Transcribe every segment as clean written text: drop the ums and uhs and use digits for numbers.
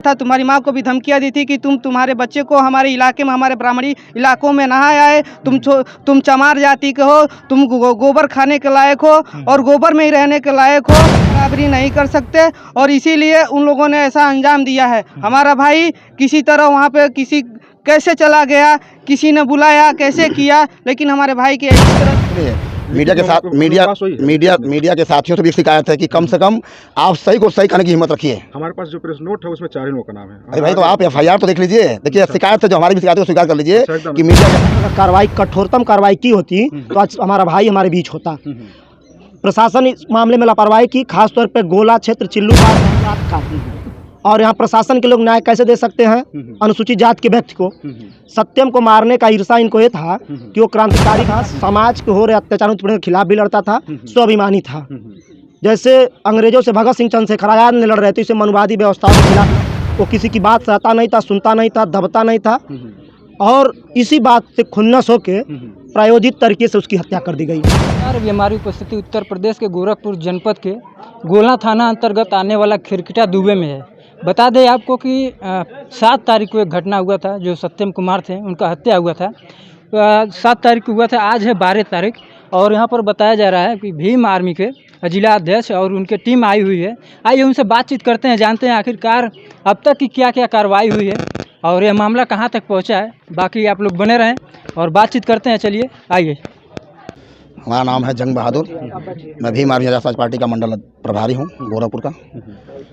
था। तुम्हारी माँ को भी धमकियाँ दी थी कि तुम्हारे बच्चे को हमारे इलाके में, हमारे ब्राह्मणी इलाकों में नहा आए, तुम चमार जाति के हो, तुम गोबर खाने के लायक हो और गोबर में ही रहने के लायक हो, बराबरी नहीं कर सकते। और इसीलिए उन लोगों ने ऐसा अंजाम दिया है। हमारा भाई किसी तरह वहाँ पे कैसे चला गया, किसी ने बुलाया, कैसे किया, लेकिन हमारे भाई के इस तरह मीडिया के साथियों से भी शिकायत है कि कम से कम आप सही को सही करने की हिम्मत रखिए। हमारे पास जो प्रेस नोट है उसमें 4 ही लोगों का नाम है। अरे भाई, तो आप FIR तो देख लीजिए। देखिए, शिकायत है, जो हमारी भी शिकायत है स्वीकार कर लीजिए कि मीडिया अगर कार्रवाई, कठोरतम कार्रवाई की होती तो आज हमारा भाई हमारे बीच होता। प्रशासन इस मामले में लापरवाही की, खासतौर पर गोला क्षेत्र चिल्लू का। और यहाँ प्रशासन के लोग न्याय कैसे दे सकते हैं अनुसूचित जात के व्यक्ति को? सत्यम को मारने का ईर्षा इनको ये था कि वो क्रांतिकारी था, समाज के हो रहे अत्याचारों के खिलाफ भी लड़ता था, स्वाभिमानी था। जैसे अंग्रेजों से भगत सिंह, चंद्रशेखर आजाद ने लड़ रहे थे, इसे मनुवादी व्यवस्थाओं के खिलाफ वो किसी की बात सहता नहीं था, सुनता नहीं था, दबता नहीं था। और इसी बात से खुन्नस होकर प्रायोजित तरीके से उसकी हत्या कर दी गई। अभी हमारी उपस्थिति उत्तर प्रदेश के गोरखपुर जनपद के गोला थाना अंतर्गत आने वाला खिरकिटा दुबे में है। बता दें आपको कि 7 तारीख को एक घटना हुआ था, जो सत्यम कुमार थे, उनका हत्या हुआ था। 7 तारीख को हुआ था, आज है 12 तारीख। और यहाँ पर बताया जा रहा है कि भीम आर्मी के जिला अध्यक्ष और उनके टीम आई हुई है। आइए उनसे बातचीत करते हैं, जानते हैं आखिरकार अब तक की क्या क्या कार्रवाई हुई है और यह मामला कहाँ तक पहुँचा है। बाकी आप लोग बने रहें और बातचीत करते हैं। चलिए आइए। हमारा नाम है जंग बहादुर। मैं भीम आर्मी आजाद समाज पार्टी का मंडल प्रभारी हूँ गोरखपुर का।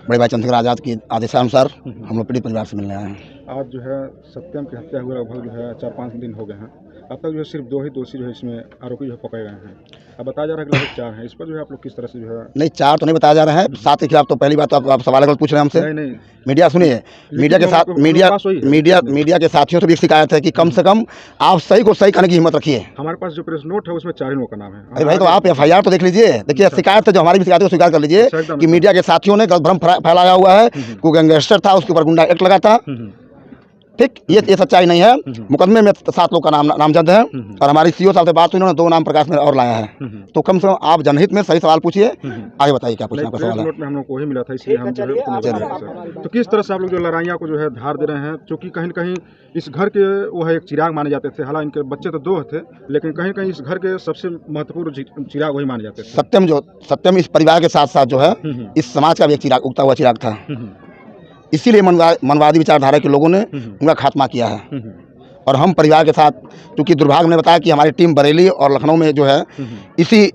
बड़े भाई चंद्रशेखर आजाद की आदेशानुसार हम लोग पीड़ित परिवार से मिलने आए हैं। आज जो है सत्यम की हत्या हुए लगभग जो है 4-5 दिन हो गए हैं। अब तक जो है सिर्फ 2 ही दोषी जो है इसमें आरोपी जो है पकड़े गए हैं। अब बताया जा रहा है कि लगभग 4 हैं। इस पर जो है आप लोग किस तरह से जो है? नहीं, 4 तो नहीं बताया जा रहा है। 7 के खिलाफ तो पहली बात तो आप सवाल पूछ रहे हैं हमसे। नहीं, मीडिया सुनिए, मीडिया के साथियों से भी शिकायत है कि कम से कम आप सही को सही करने की हिम्मत रखिए। हमारे पास जो प्रेस नोट है उसमें 4 ही लोगों का नाम है। अरे भाई, तो आप FIR तो देख लीजिए। देखिए, शिकायत है, जो हमारी भी शिकायत है स्वीकार कर लीजिए कि मीडिया के साथियों ने गलत भ्रम फैलाया हुआ है। कोई गैंगस्टर था, उसके ऊपर गुंडा एक्ट लगा था। ठीक, ये सच्चाई नहीं है। मुकदमे में 7 लोग का नामजद है और हमारी CO साहब से बात हुई, उन्होंने 2 नाम प्रकाश में और लाया है। तो कम से कम आप जनहित में सही सवाल पूछिए। आगे बताइए क्या पूछना है। प्रेस नोट में हम लोग को वही मिला था, इसलिए हम जो है तो किस तरह से आप लोग जो लड़ाइयाँ को जो है धार दे रहे हैं, क्योंकि कहीं न कहीं इस घर के वो है एक चिराग माने जाते थे। हालांकि इनके बच्चे तो 2 थे, लेकिन कहीं कहीं इस घर के सबसे महत्वपूर्ण चिराग वही माने जाते थे। सत्यम इस परिवार के साथ साथ जो है इस समाज का भी एक चिराग, उगता हुआ चिराग था। इसीलिए मनवादी विचारधारा के लोगों ने उनका खात्मा किया है। और हम परिवार के साथ, क्योंकि दुर्भाग्य ने बताया कि हमारी टीम बरेली और लखनऊ में जो है इसी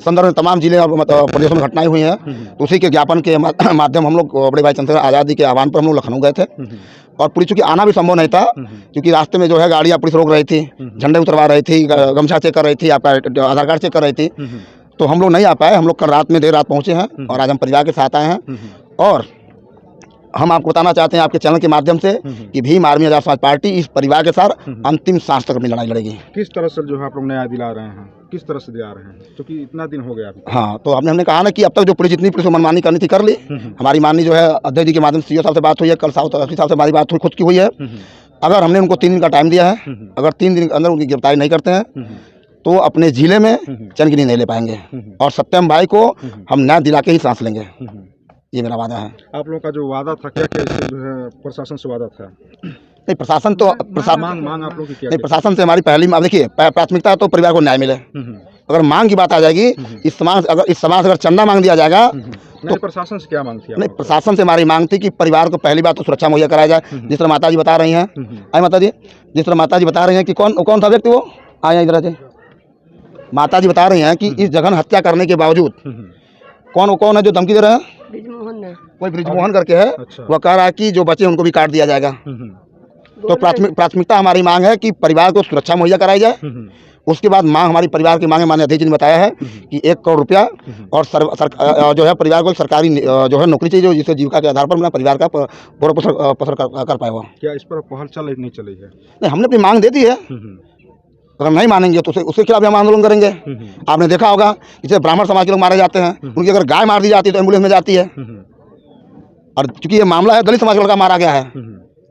संदर्भ में तमाम जिले और प्रदेशों में घटनाएं हुई हैं, तो उसी के ज्ञापन के माध्यम हम लोग बड़े भाई चंद्रशेखर आज़ाद जी के आह्वान पर हम लोग लखनऊ गए थे। और पुलिस चूँकि आना भी संभव नहीं था, क्योंकि रास्ते में जो है गाड़ियाँ पुलिस रोक रही थी, झंडे उतरवा रही थी, गमछा चेक कर रही थी, आपका आधार कार्ड चेक कर रही थी। तो हम लोग नहीं आ पाए। हम लोग कल रात में देर रात पहुँचे हैं और आज हम परिवार के साथ आए हैं। और हम आपको बताना चाहते हैं आपके चैनल के माध्यम से कि भीम आर्मी आजाद समाज पार्टी इस परिवार के साथ अंतिम सांस तक अपनी लड़ाई लड़ेगी। किस तरह से जो है आप लोग न्याय दिला रहे हैं, किस तरह से दिला रहे हैं, क्योंकि इतना दिन हो गया अभी? हाँ, तो हमने कहा ना कि अब तक जो पुलिस जितनी पुलिस को मनमानी करनी थी कर ली। हमारी माननीय जो है अध्यक्ष जी के माध्यम से CO साहब से बात हुई है, कल साहब से हमारी बात हुई, खुद की हुई है। अगर हमने उनको 3 दिन का टाइम दिया है, अगर 3 दिन के अंदर उनकी गिरफ्तारी नहीं करते हैं तो अपने जिले में चैन की नींद नहीं ले पाएंगे और सत्यम भाई को हम न्याय दिला के ही सांस लेंगे। ये मेरा वादा है। आप लोगों का जो वादा था, क्या क्या इससे जो है प्रशासन से वादा था? नहीं, प्रशासन तो मांग आप लोगों की क्या? नहीं, प्रशासन से हमारी पहली, देखिए, प्राथमिकता तो परिवार को न्याय मिले। अगर मांग की बात आ जाएगी, इस समाज अगर चंदा मांग दिया जाएगा तो प्रशासन से क्या मांग थी? नहीं, प्रशासन से हमारी मांग थी कि परिवार को पहली बात तो सुरक्षा मुहैया कराया जाए। जिस तरह माता जी बता रही हैं, माता जी, जिस तरह माता जी बता रही हैं कि कौन था व्यक्ति, वो आए इधर आते। माता जी बता रही हैं कि इस जघन हत्या करने के बावजूद कौन है जो धमकी दे रहे हैं? कोई ब्रिजमोहन करके है। अच्छा। वह कह रहा है कि जो बचे उनको भी काट दिया जाएगा। तो प्राथमिकता हमारी मांग है कि परिवार को सुरक्षा मुहैया कराई जाए। उसके बाद मांग, हमारी परिवार की मांग है, माननीय अध्यक्ष जी ने बताया है कि 1 करोड़ रुपया और जो है परिवार को सरकारी जो है नौकरी चाहिए, जिससे जीविका के आधार पर अपना परिवार का पोषण कर पाए। क्या इस पर पहल चल नहीं चली है? नहीं, हमने अपनी मांग दे दी है। अगर नहीं मानेंगे तो उसके खिलाफ हम आंदोलन करेंगे। आपने देखा होगा, जैसे ब्राह्मण समाज के लोग मारे जाते हैं, उनकी अगर गाय मार दी जाती है तो एम्बुलेंस में जाती है। और चूंकि ये मामला है, दलित समाज का लड़का मारा गया है,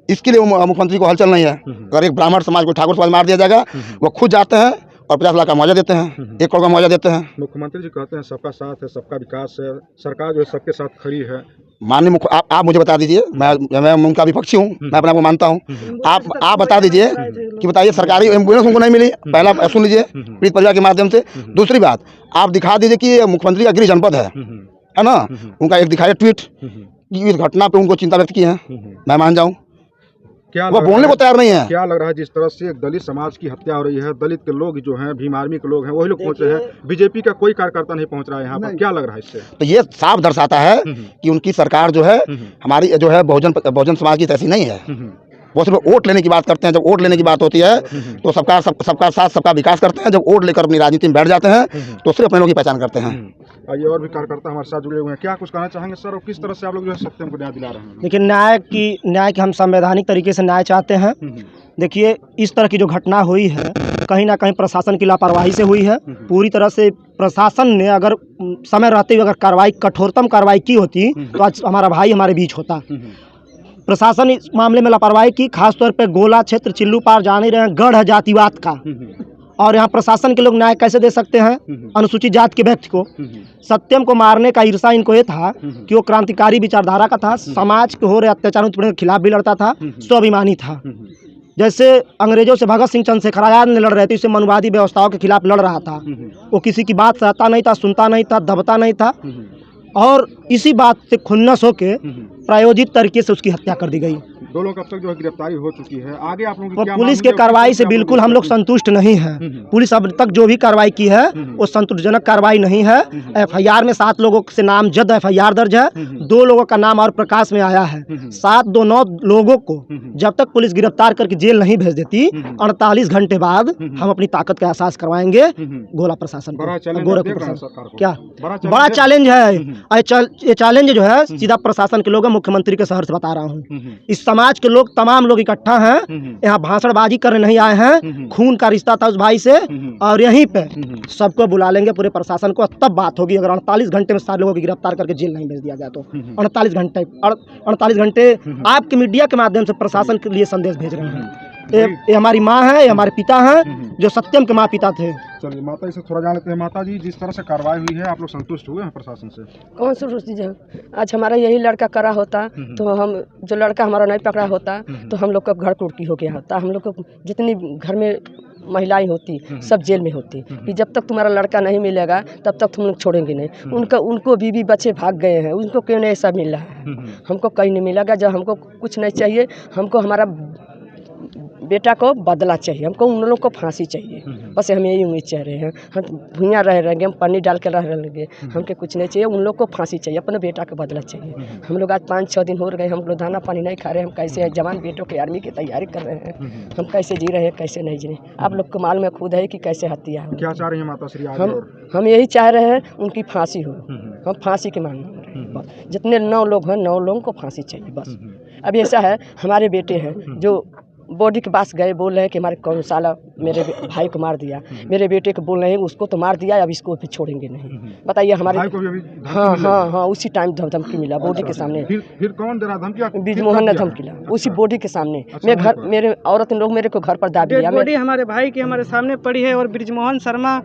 इसके लिए मुख्यमंत्री को हलचल नहीं है। अगर एक ब्राह्मण समाज को, ठाकुर समाज मार दिया जाएगा, वो खुद जाते हैं और 50 लाख का मुआवजा देते हैं, 1 करोड़ का मुआवजा देते हैं। मुख्यमंत्री जी कहते हैं सबका साथ है, सबका विकास है, सरकार जो है सबके साथ खड़ी है, माननीय मुख्य आप मुझे बता दीजिए, मैं उनका विपक्षी हूँ, मैं अपने आप को मानता हूँ। आप बता दीजिए कि बताइए सरकारी एम्बुलेंस उनको नहीं मिली, पहला सुन लीजिए पीड़ित परिवार के माध्यम से। दूसरी बात, आप दिखा दीजिए कि ये मुख्यमंत्री का गृह जनपद है ना, उनका एक दिखाइए ट्वीट कि इस घटना पे उनको चिंता व्यक्त की है, मैं मान जाऊँ। क्या वो बोलने को तैयार नहीं है। क्या लग रहा है जिस तरह से एक दलित समाज की हत्या हो रही है, दलित के लोग जो हैं, भीम आर्मी के लोग हैं, वही लोग पहुंचे हैं, बीजेपी का कोई कार्यकर्ता नहीं पहुंच रहा है यहाँ पर, क्या लग रहा है इससे? तो ये साफ दर्शाता है कि उनकी सरकार जो है हमारी जो है बहुजन समाज की तैसी नहीं है। वो सिर्फ वोट लेने की बात करते हैं। जब वोट लेने की बात होती है तो सबका साथ सबका विकास करते हैं। जब वोट लेकर अपनी राजनीति में बैठ जाते हैं तो सिर्फ अपने लोगों की पहचान करते हैं। आइए, और भी कार्यकर्ता हमारे साथ जुड़े हुए हैं, क्या कुछ कहना चाहेंगे सर, और किस तरह से आप लोग जो है सत्यम को न्याय दिला रहे हैं? देखिए, न्याय की हम संवैधानिक तरीके से न्याय चाहते हैं। देखिए, इस तरह की जो घटना हुई है कहीं ना कहीं प्रशासन की लापरवाही से हुई है। पूरी तरह से प्रशासन ने अगर समय रहते हुए अगर कठोरतम कार्रवाई की होती तो आज हमारा भाई हमारे बीच होता। प्रशासन इस मामले में लापरवाही की, खासतौर पे गोला क्षेत्र चिल्लू पार जान ही रहे हैं, गढ़ है जातिवाद का। और यहाँ प्रशासन के लोग न्याय कैसे दे सकते हैं अनुसूचित जाति के व्यक्ति को? सत्यम को मारने का ईर्षा इनको ये था कि वो क्रांतिकारी विचारधारा का था, समाज के हो रहे अत्याचारों के खिलाफ भी लड़ता था, स्वाभिमानी था। जैसे अंग्रेजों से भगत सिंह चंद्रशेखर आजाद ने लड़ रहे थे, इससे मनुवादी व्यवस्थाओं के खिलाफ लड़ रहा था। वो किसी की बात सहता नहीं था, सुनता नहीं था, दबता नहीं था, और इसी बात से खुन्नस होकर प्रायोजित तरीके से उसकी हत्या कर दी गई। दो लोग अब तक जो है गिरफ्तारी हो चुकी है, आगे आप लोगों की और क्या पुलिस मांग के है? कार्रवाई से बिल्कुल हम लोग संतुष्ट नहीं हैं। पुलिस अब तक जो भी कार्रवाई की है वो संतुष्टिजनक कार्रवाई नहीं है। एफआईआर में 7 लोगों से नामजद एफआईआर दर्ज है, 2 लोगों का नाम और प्रकाश में आया है। 7-2-9 लोगों को जब तक पुलिस गिरफ्तार करके जेल नहीं भेज देती, 48 घंटे बाद हम अपनी ताकत का एहसास करवाएंगे गोला प्रशासन बड़ा को, चैलेंज गोरखपुर देख रहे हैं प्रशासन सरकार को। क्या बड़ा चैलेंज है। ये चैलेंज जो है सीधा प्रशासन के लोग, मुख्यमंत्री के शहर से बता रहा हूँ। इस समाज के लोग, तमाम लोग इकट्ठा हैं, यहाँ भाषणबाजी करने नहीं आए हैं। खून का रिश्ता था उस भाई से, और यहीं पे सबको बुला लेंगे, पूरे प्रशासन को, तब बात होगी। अगर 48 घंटे में 7 लोगों को गिरफ्तार करके जेल नहीं भेज दिया गया तो 48 घंटे आपके मीडिया के माध्यम से प्रशासन के लिए संदेश भेज रहे हैं। ये हमारी माँ है, ये हमारे पिता हैं, जो सत्यम के माँ पिता थे। चलिए माता जी से थोड़ा जान लेते हैं। माता जी, जिस तरह से कार्रवाई हुई है, आप लोग संतुष्ट हुए हैं प्रशासन से? कौन सी रुचि है? आज हमारा यही लड़का करा होता तो हम, जो लड़का हमारा नहीं पकड़ा होता तो हम लोग का घर कुर्की हो गया होता। हम लोग को जितनी घर में महिलाएं होती सब जेल में होती कि जब तक तुम्हारा लड़का नहीं मिलेगा तब तक तुम लोग छोड़ेंगे नहीं। उनको बीवी बच्चे भाग गए हैं, उनको क्यों नहीं ऐसा मिला है? हमको कहीं नहीं मिलेगा। जब हमको कुछ नहीं चाहिए, हमको हमारा बेटा को बदला चाहिए, हमको उन लोगों को फांसी चाहिए। बस हम यही उम्मीद चाह रहे हैं। हम भुइयाँ रह रहेंगे, हम पानी डाल कर रह रहेंगे, हमको कुछ नहीं चाहिए। उन लोग को फांसी चाहिए, अपने बेटा को बदला चाहिए। हम लोग आज 5-6 दिन हो गए, हम लोग दाना पानी नहीं खा रहे हैं। हम कैसे जवान बेटों की आर्मी की तैयारी कर रहे हैं, हम कैसे जी रहे हैं, कैसे नहीं जी रहे। आप लोग को मालूम है खुद है कि कैसे हत्या हो। क्या चाह रही है माता श्री? हम यही चाह रहे हैं उनकी फांसी हो। हम फांसी की मांग रहे हैं बस। जितने 9 लोग हैं, 9 लोगों को फांसी चाहिए बस। अब ऐसा है, हमारे बेटे हैं जो बॉडी के पास गए, बोल रहे हैं कि हमारे कौन साला मेरे भाई को मार दिया, मेरे बेटे को बोल रहे हैं उसको तो मार दिया, अब इसको भी छोड़ेंगे नहीं। बताइए हमारे भाई को भी अभी धमकी हाँ उसी टाइम धमकी मिला बॉडी के सामने। फिर कौन दे रहा धमकी? बिजमोहन ने धमकी मिला उसी बॉडी के सामने। मैं घर, मेरे औरत लोग मेरे को घर पर दाब दिया। बॉडी हमारे भाई की हमारे सामने पड़ी है, और ब्रिजमोहन शर्मा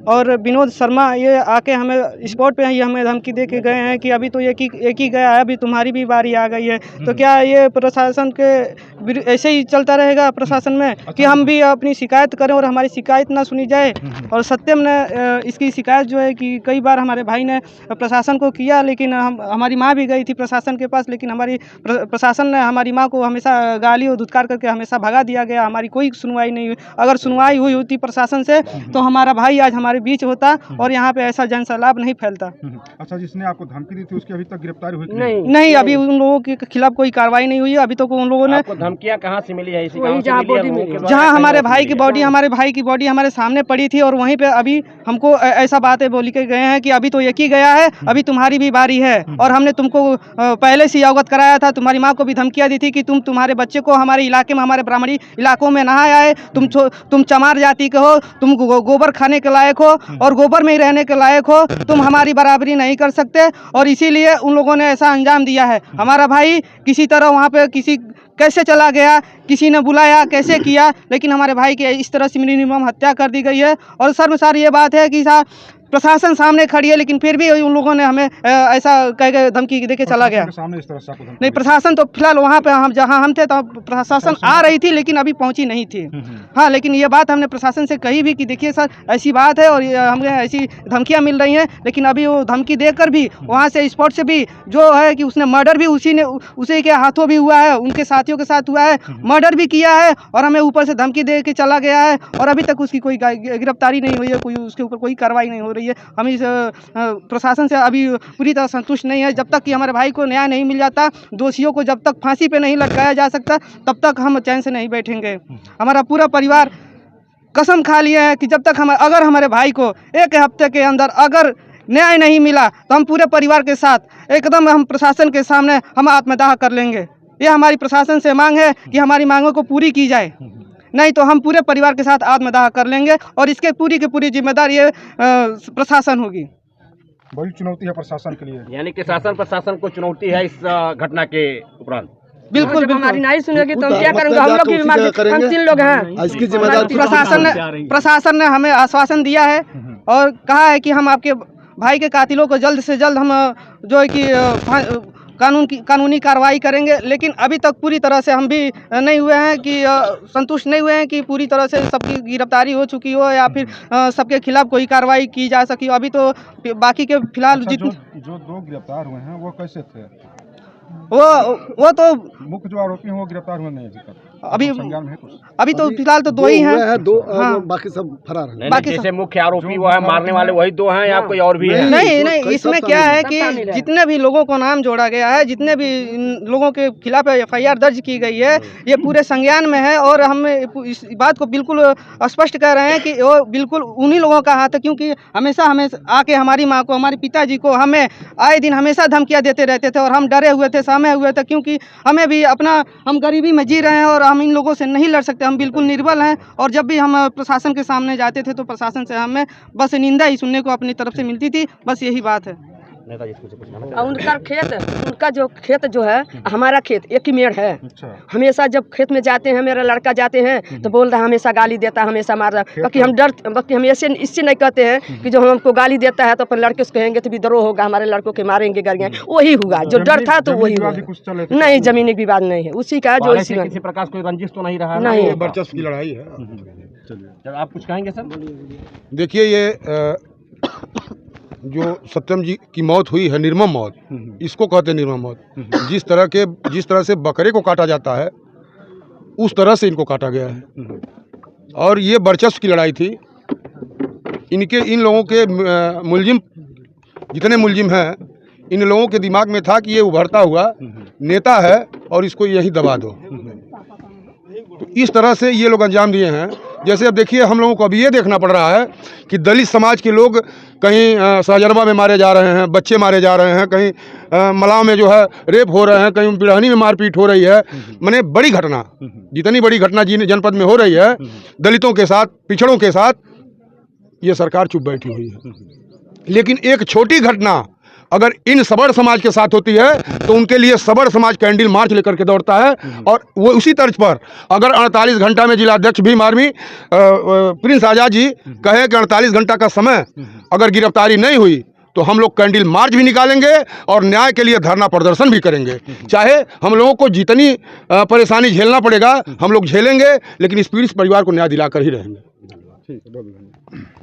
और विनोद शर्मा ये आके हमें स्पॉट पे ये हमें धमकी दे के गए हैं कि अभी तो एक ही गया है, अभी तुम्हारी भी बारी आ गई है। तो क्या ये प्रशासन के ऐसे ही चलता रहेगा प्रशासन में कि हम भी अपनी शिकायत करें और हमारी शिकायत ना सुनी जाए? और सत्यम ने इसकी शिकायत जो है कि कई बार हमारे भाई ने प्रशासन को किया, लेकिन हमारी माँ भी गई थी प्रशासन के पास, लेकिन हमारी प्रशासन ने हमारी माँ को हमेशा गाली और धुतकार करके हमेशा भगा दिया गया। हमारी कोई सुनवाई नहीं हुई। अगर सुनवाई हुई होती प्रशासन से तो हमारा भाई आज हमारे बीच होता और यहाँ पे ऐसा जनसैलाब नहीं फैलता। अच्छा, जिसने आपको धमकी दी थी उसकी अभी तक गिरफ्तारी हुई? नहीं, अभी उन लोगों के खिलाफ कोई कार्रवाई नहीं हुई है। अभी तक उन लोगों ने धमकियां कहाँ से मिली है? जहाँ हमारे भाई की बॉडी हमारे सामने पड़ी थी, और वहीं पे अभी हमको ऐसा बातें बोल के गए हैं कि अभी तो एक ही गया है, अभी तुम्हारी भी बारी है। और हमने तुमको पहले से अवगत कराया था। तुम्हारी माँ को भी धमकियाँ दी थी कि तुम्हारे बच्चे को हमारे इलाके में, हमारे ब्राह्मणी इलाकों में नहा आए, तुम चमार जाति के हो, तुम गोबर खाने के लायक हो और गोबर में ही रहने के लायक हो, तुम हमारी बराबरी नहीं कर सकते। और इसीलिए उन लोगों ने ऐसा अंजाम दिया है। हमारा भाई किसी तरह वहाँ पे कैसे चला गया, किसी ने बुलाया, कैसे किया, लेकिन हमारे भाई की इस तरह से निर्मम हत्या कर दी गई है। और शर्मसार ये बात है कि प्रशासन सामने खड़ी है, लेकिन फिर भी उन लोगों ने हमें ऐसा कह के धमकी दे के चला गया। प्रशासन के सामने इस तरह से आपको धमकी नहीं, दी? प्रशासन तो फिलहाल वहाँ पे हम जहाँ हम थे तो प्रशासन आ रही थी, लेकिन अभी पहुँची नहीं थी। हाँ, लेकिन ये बात हमने प्रशासन से कही भी कि देखिए सर ऐसी बात है और हमें ऐसी धमकियाँ मिल रही हैं, लेकिन अभी वो धमकी देकर भी वहाँ से स्पॉट से भी जो है कि उसने मर्डर भी उसी के हाथों भी हुआ है, उनके साथियों के साथ हुआ है, मर्डर भी किया है और हमें ऊपर से धमकी दे के चला गया है और अभी तक उसकी कोई गिरफ्तारी नहीं हुई है, कोई उसके ऊपर कोई कार्रवाई नहीं हो रही है। हम इस प्रशासन से अभी पूरी तरह संतुष्ट नहीं है। जब तक कि हमारे भाई को न्याय नहीं मिल जाता, दोषियों को जब तक फांसी पे नहीं लटकाया जा सकता, तब तक हम चैन से नहीं बैठेंगे। हमारा पूरा परिवार कसम खा लिए हैं कि जब तक अगर हमारे भाई को एक हफ्ते के अंदर अगर न्याय नहीं मिला तो हम पूरे परिवार के साथ एकदम हम प्रशासन के सामने हम आत्मदाह कर लेंगे। ये हमारी प्रशासन से मांग है कि हमारी मांगों को पूरी की जाए, नहीं तो हम पूरे परिवार के साथ आत्मदाह कर लेंगे और इसके पूरी की पूरी जिम्मेदार ये प्रशासन होगी। बड़ी चुनौती है प्रशासन के लिए, यानी कि शासन प्रशासन को चुनौती है इस घटना के उपरांत। बिल्कुल, जब हमारी नहीं सुनेगी तो हम क्या करेंगे? हम लोग की हम 3 लोग हैं। इसकी जिम्मेदारी प्रशासन ने हमें आश्वासन दिया है और कहा है कि हम आपके भाई के कातिलों को जल्द से जल्द हम जो है कि कानूनी कार्रवाई करेंगे, लेकिन अभी तक पूरी तरह से हम भी नहीं हुए हैं कि संतुष्ट नहीं हुए हैं कि पूरी तरह से सबकी गिरफ्तारी हो चुकी हो या फिर सबके खिलाफ कोई कार्रवाई की जा सकी हो। अभी तो बाकी के फिलहाल अच्छा, जितने जो 2 गिरफ्तार हुए हैं वो कैसे थे? वो तो मुख्य जो आरोपी हैं वो गिरफ्तार हुए नहीं अभी तक? अभी संज्ञान में है कुछ? अभी तो फिलहाल तो 2 ही हैं। हाँ, बाकी सब फरार हैं। बाकी जैसे मुख्य आरोपी वो है, मारने वाले वही 2 हैं या कोई और भी है? नहीं, इसमें क्या है कि जितने भी लोगों को नाम जोड़ा गया है, जितने भी लोगों के खिलाफ FIR दर्ज की गई है, ये पूरे संज्ञान में है और हम इस बात को बिल्कुल स्पष्ट कह रहे हैं कि वो बिल्कुल उन्हीं लोगों का हाथ है, क्योंकि हमेशा हमें आके हमारी माँ को, हमारे पिताजी को हमें आए दिन हमेशा धमकियाँ देते रहते थे और हम डरे हुए थे, सहमे हुए थे, क्योंकि हमें भी हम गरीबी में जी रहे हैं और हम इन लोगों से नहीं लड़ सकते। हम बिल्कुल निर्बल हैं और जब भी हम प्रशासन के सामने जाते थे तो प्रशासन से हमें बस निंदा ही सुनने को अपनी तरफ से मिलती थी। बस यही बात है। नेताजी कुछ पूछना और उनका जो खेत जो है, हमारा खेत एक ही मेड़ है। अच्छा, हमेशा जब खेत में जाते हैं, मेरा लड़का जाते हैं तो बोल रहा है, हमेशा गाली देता है, हमेशा मार रहा है। बाकी हम इससे नहीं कहते हैं कि जो हमको गाली देता है तो अपन लड़के से कहेंगे तो विद्रोह होगा, हमारे लड़कों के मारेंगे गरियाँ। वही हुआ जो डर था, तो वही हुआ। नहीं, जमीनी विवाद नहीं है, उसी का जो किसी प्रकार कोई रंजिश तो नहीं रहा? नहीं, वर्चस्व की लड़ाई है। चलिए, आप कुछ कहेंगे सर? देखिए, ये जो सत्यम जी की मौत हुई है, निर्मम मौत, इसको कहते हैं निर्मम मौत। जिस तरह से बकरे को काटा जाता है उस तरह से इनको काटा गया है और ये वर्चस्व की लड़ाई थी। इन लोगों के मुलजिम, जितने मुलजिम हैं, इन लोगों के दिमाग में था कि ये उभरता हुआ नेता है और इसको यहीं दबा दो। तो इस तरह से ये लोग अंजाम दिए हैं। जैसे अब देखिए, हम लोगों को अभी ये देखना पड़ रहा है कि दलित समाज के लोग कहीं सहजनवा में मारे जा रहे हैं, बच्चे मारे जा रहे हैं, कहीं मलाव में जो है रेप हो रहे हैं, कहीं बिरहनी में मारपीट हो रही है। माने बड़ी घटना, जितनी बड़ी घटना जनपद में हो रही है दलितों के साथ, पिछड़ों के साथ, ये सरकार चुप बैठी हुई है। लेकिन एक छोटी घटना अगर इन सबर समाज के साथ होती है तो उनके लिए सबर समाज कैंडल मार्च लेकर के दौड़ता है। और वो उसी तर्ज पर अगर 48 घंटा में जिलाध्यक्ष भीम आर्मी प्रिंस आज़ाद जी कहे कि 48 घंटा का समय अगर गिरफ्तारी नहीं हुई तो हम लोग कैंडल मार्च भी निकालेंगे और न्याय के लिए धरना प्रदर्शन भी करेंगे। चाहे हम लोगों को जितनी परेशानी झेलना पड़ेगा हम लोग झेलेंगे, लेकिन इस पीड़ित परिवार को न्याय दिलाकर ही रहेंगे। ठीक है, बहुत धन्यवाद।